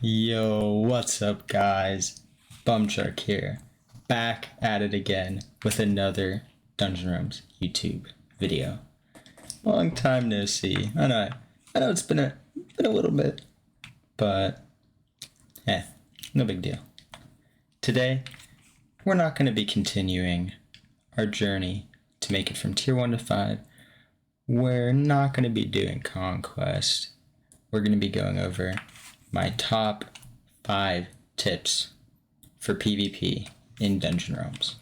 Yo, what's up guys? Bumshark here, back at it again with another Dungeon Realms YouTube video. Long time no see. I know it's been a little bit, but no big deal. Today, we're not going to be continuing our journey to make it from tier 1 to 5. We're not going to be doing Conquest. We're going to be going over my top 5 tips for PvP in Dungeon Realms.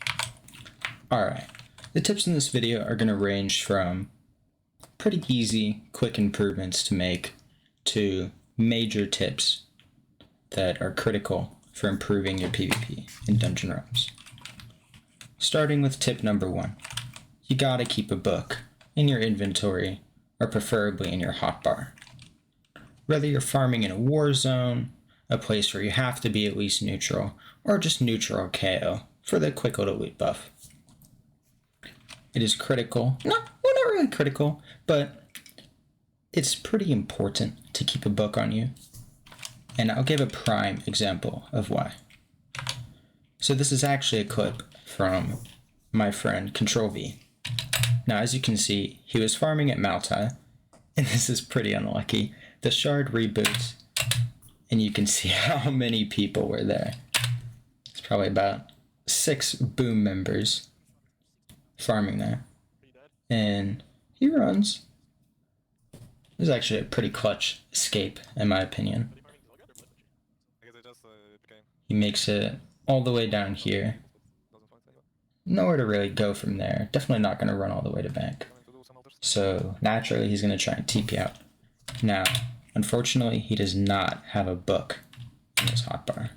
Alright, the tips in this video are going to range from pretty easy, quick improvements to make to major tips that are critical for improving your PvP in Dungeon Realms. Starting with tip number 1, you gotta keep a book in your inventory or preferably in your hotbar. Whether you're farming in a war zone, a place where you have to be at least neutral, or just neutral KO for the quick little loot buff. It is critical, not really critical, but it's pretty important to keep a book on you. And I'll give a prime example of why. So this is actually a clip from my friend Control V. Now as you can see, he was farming at Maltai, and this is pretty unlucky. The shard reboots, and you can see how many people were there. It's probably about 6 boom members farming there. And he runs. It was actually a pretty clutch escape, in my opinion. He makes it all the way down here. Nowhere to really go from there. Definitely not going to run all the way to bank. So naturally he's going to try and TP out. Now, unfortunately, he does not have a book in his hotbar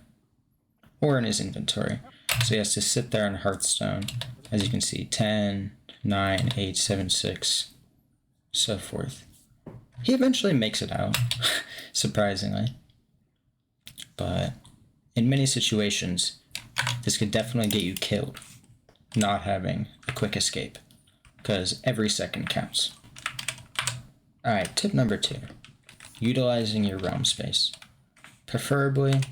or in his inventory. So he has to sit there on Hearthstone. As you can see, 10, 9, 8, 7, 6, so forth. He eventually makes it out, surprisingly. But in many situations, this could definitely get you killed, not having a quick escape, because every second counts. Alright, tip number 2. Utilizing your realm space. Preferably,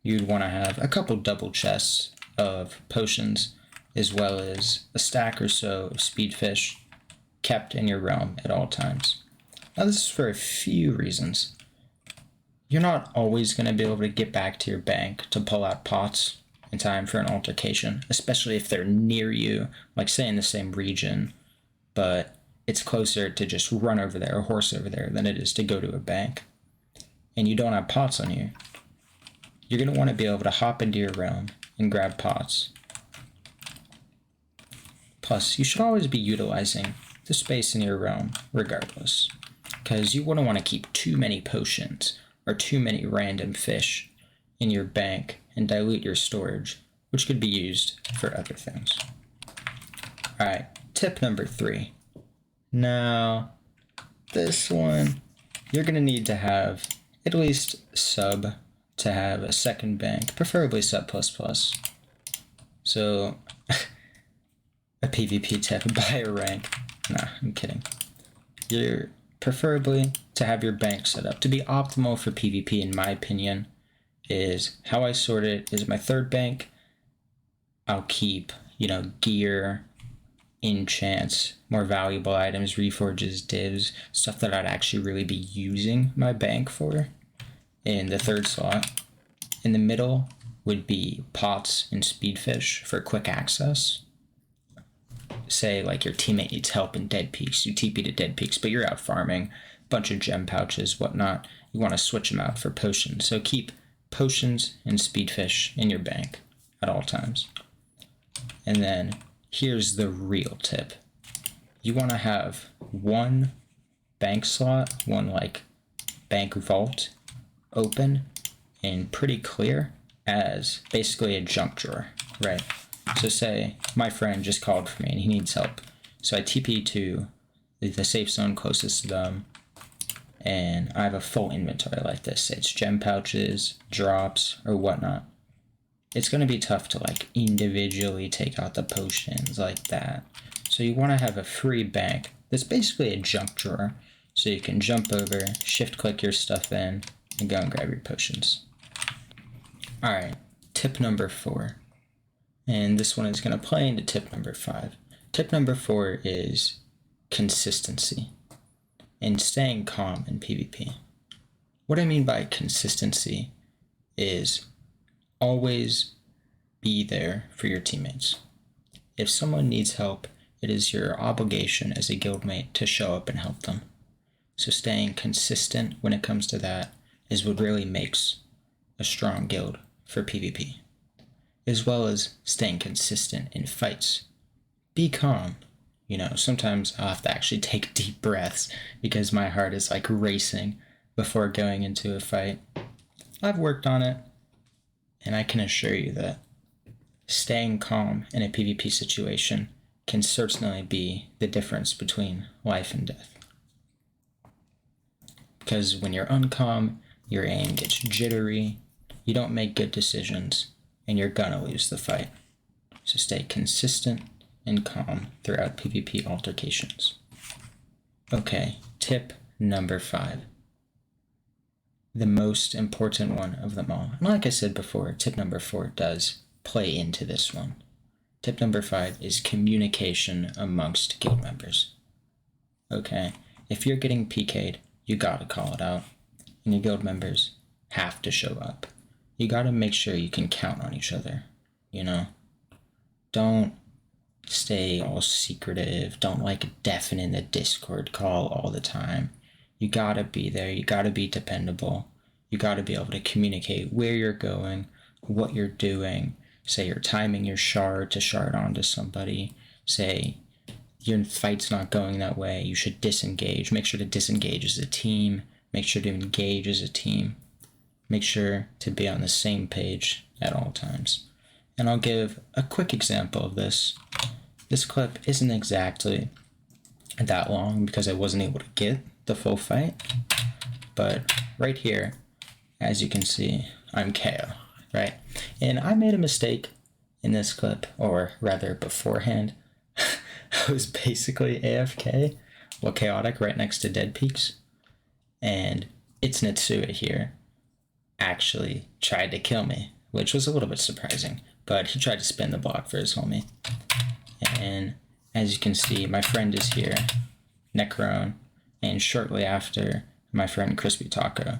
you'd want to have a couple double chests of potions, as well as a stack or so of speedfish kept in your realm at all times. Now this is for a few reasons. You're not always going to be able to get back to your bank to pull out pots in time for an altercation, especially if they're near you, like say in the same region, but it's closer to just run over there or horse over there than it is to go to a bank. And you don't have pots on you. You're going to want to be able to hop into your realm and grab pots. Plus, you should always be utilizing the space in your realm regardless, because you wouldn't want to keep too many potions or too many random fish in your bank and dilute your storage, which could be used for other things. Alright, tip number 3. Now, this one, you're going to need to have at least sub to have a second bank, preferably sub++. So, a PvP tip, buy a rank. Nah, I'm kidding. You're preferably to have your bank set up. To be optimal for PvP, in my opinion, is how I sort it is my third bank. I'll keep, gear, enchants, more valuable items, reforges, divs, stuff that I'd actually really be using my bank for in the third slot. In the middle would be pots and speedfish for quick access. Say like your teammate needs help in Dead Peaks, you TP to Dead Peaks, but you're out farming, bunch of gem pouches, whatnot. You want to switch them out for potions. So keep potions and speedfish in your bank at all times. And then here's the real tip. You want to have one bank slot, one like bank vault open and pretty clear as basically a junk drawer, right? So say my friend just called for me and he needs help. So I TP to the safe zone closest to them, and I have a full inventory like this. Say it's gem pouches, drops, or whatnot. It's going to be tough to like individually take out the potions like that. So you want to have a free bank that's basically a junk drawer, so you can jump over, shift click your stuff in, and go and grab your potions. Alright, tip number 4. And this one is going to play into tip number 5. Tip number 4 is consistency and staying calm in PvP. What I mean by consistency is always be there for your teammates. If someone needs help, it is your obligation as a guildmate to show up and help them. So staying consistent when it comes to that is what really makes a strong guild for PvP, as well as staying consistent in fights. Be calm. You know, sometimes I'll have to actually take deep breaths because my heart is like racing before going into a fight. I've worked on it, and I can assure you that staying calm in a PvP situation can certainly be the difference between life and death. Because when you're uncalm, your aim gets jittery, you don't make good decisions, and you're gonna lose the fight. So stay consistent and calm throughout PvP altercations. Okay, tip number 5. The most important one of them all. And like I said before, tip number 4 does play into this one. Tip number 5 is communication amongst guild members. Okay, if you're getting PK'd, you gotta call it out, and your guild members have to show up. You gotta make sure you can count on each other, you know? Don't stay all secretive, don't like deafen the Discord call all the time. You gotta be there, you gotta be dependable, you gotta be able to communicate where you're going, what you're doing, say you're timing your shard to shard onto somebody, say your fight's not going that way, you should disengage. Make sure to disengage as a team. Make sure to engage as a team. Make sure to be on the same page at all times. And I'll give a quick example of this. This clip isn't exactly that long because I wasn't able to get the full fight. But right here, as you can see, I'm KO, right? And I made a mistake in this clip, or rather beforehand. I was basically AFK, well, chaotic, right next to Dead Peaks, and it's Nitsua here actually tried to kill me, which was a little bit surprising, but he tried to spin the block for his homie. And as you can see, my friend is here, Necron, and shortly after, my friend Crispy Taco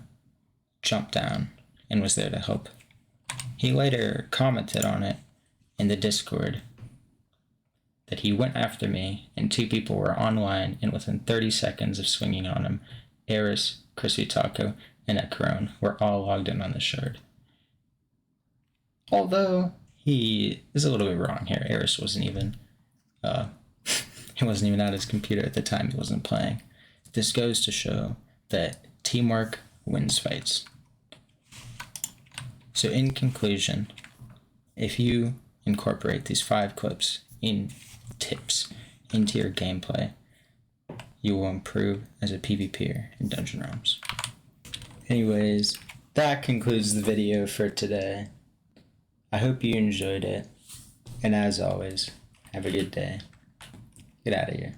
jumped down and was there to help. He later commented on it in the Discord that he went after me and 2 people were online, and within 30 seconds of swinging on him, Eris, Crispy Taco, and Necron were all logged in on the shard. Although he is a little bit wrong here. Eris wasn't even he wasn't even at his computer at the time. He wasn't playing. This goes to show that teamwork wins fights. So in conclusion, if you incorporate these 5 clips in tips into your gameplay, you will improve as a PvPer in Dungeon Realms. Anyways, that concludes the video for today. I hope you enjoyed it, and as always, have a good day. Get out of here.